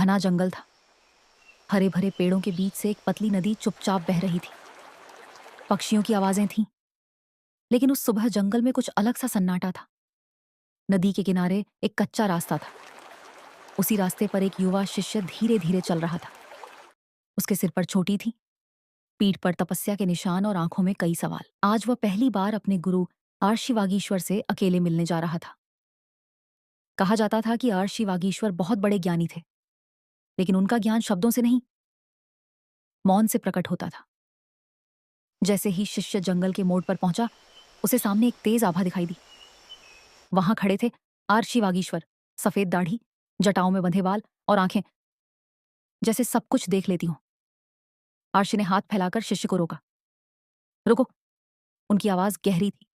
घना जंगल था। हरे भरे पेड़ों के बीच से एक पतली नदी चुपचाप बह रही थी। पक्षियों की आवाजें थीं, लेकिन उस सुबह जंगल में कुछ अलग सा सन्नाटा था। नदी के किनारे एक कच्चा रास्ता था। उसी रास्ते पर एक युवा शिष्य धीरे धीरे चल रहा था। उसके सिर पर छोटी थी, पीठ पर तपस्या के निशान और आंखों में कई सवाल। आज वह पहली बार अपने गुरु आर्षि वागीश्वर से अकेले मिलने जा रहा था। कहा जाता था कि आर्षि वागीश्वर बहुत बड़े ज्ञानी थे, लेकिन उनका ज्ञान शब्दों से नहीं, मौन से प्रकट होता था। जैसे ही शिष्य जंगल के मोड़ पर पहुंचा, उसे सामने एक तेज आभा दिखाई दी। वहां खड़े थे आर्षि वागीश्वर, सफेद दाढ़ी, जटाओं में बंधे बाल और आंखें जैसे सब कुछ देख लेती हों। आर्षि ने हाथ फैलाकर शिष्य को रोका। रुको। उनकी आवाज गहरी थी,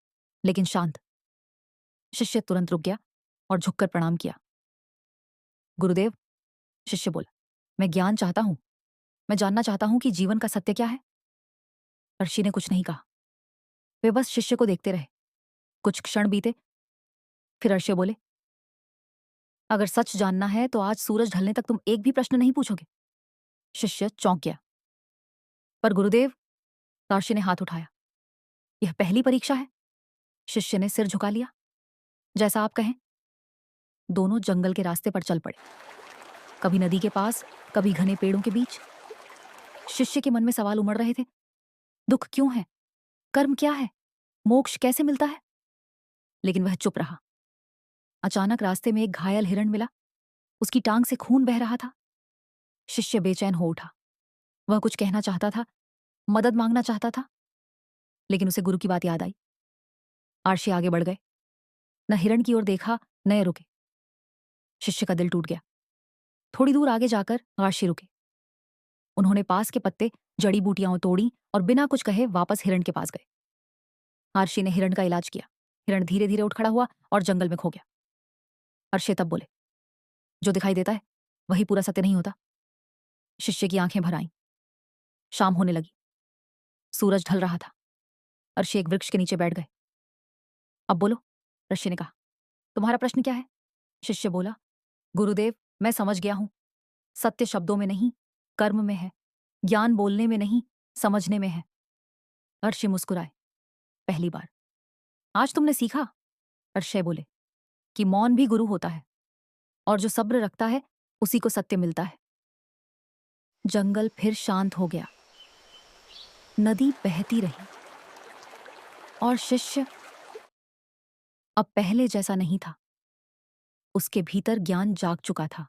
लेकिन शांत। शिष्य तुरंत रुक गया और झुककर प्रणाम किया। गुरुदेव, शिष्य बोला, मैं ज्ञान चाहता हूं। मैं जानना चाहता हूं कि जीवन का सत्य क्या है। आर्षि ने कुछ नहीं कहा। वे बस शिष्य को देखते रहे। कुछ क्षण बीते, फिर आर्षि बोले, अगर सच जानना है तो आज सूरज ढलने तक तुम एक भी प्रश्न नहीं पूछोगे। शिष्य चौंक गया। पर गुरुदेव, आर्षि ने हाथ उठाया, यह पहली परीक्षा है। शिष्य ने सिर झुका लिया। जैसा आप कहें। दोनों जंगल के रास्ते पर चल पड़े, कभी नदी के पास, कभी घने पेड़ों के बीच। शिष्य के मन में सवाल उमड़ रहे थे। दुख क्यों है? कर्म क्या है? मोक्ष कैसे मिलता है? लेकिन वह चुप रहा। अचानक रास्ते में एक घायल हिरण मिला। उसकी टांग से खून बह रहा था। शिष्य बेचैन हो उठा। वह कुछ कहना चाहता था, मदद मांगना चाहता था, लेकिन उसे गुरु की बात याद आई। आर्षि आगे बढ़ गए। न हिरण की ओर देखा, न रुके। शिष्य का दिल टूट गया। थोड़ी दूर आगे जाकर आर्षि रुके। उन्होंने पास के पत्ते, जड़ी बूटियां तोड़ी और बिना कुछ कहे वापस हिरण के पास गए। आर्षि ने हिरण का इलाज किया। हिरण धीरे धीरे उठ खड़ा हुआ और जंगल में खो गया। आर्षि तब बोले, जो दिखाई देता है वही पूरा सत्य नहीं होता। शिष्य की आंखें भर आईं। शाम होने लगी। सूरज ढल रहा था। आर्षि एक वृक्ष के नीचे बैठ गए। अब बोलो, ऋषि ने कहा, तुम्हारा प्रश्न क्या है? शिष्य बोला, गुरुदेव, मैं समझ गया हूं। सत्य शब्दों में नहीं, कर्म में है। ज्ञान बोलने में नहीं, समझने में है। अर्षि मुस्कुराए। पहली बार। आज तुमने सीखा, अर्षय बोले, कि मौन भी गुरु होता है, और जो सब्र रखता है उसी को सत्य मिलता है। जंगल फिर शांत हो गया। नदी बहती रही और शिष्य अब पहले जैसा नहीं था। उसके भीतर ज्ञान जाग चुका था।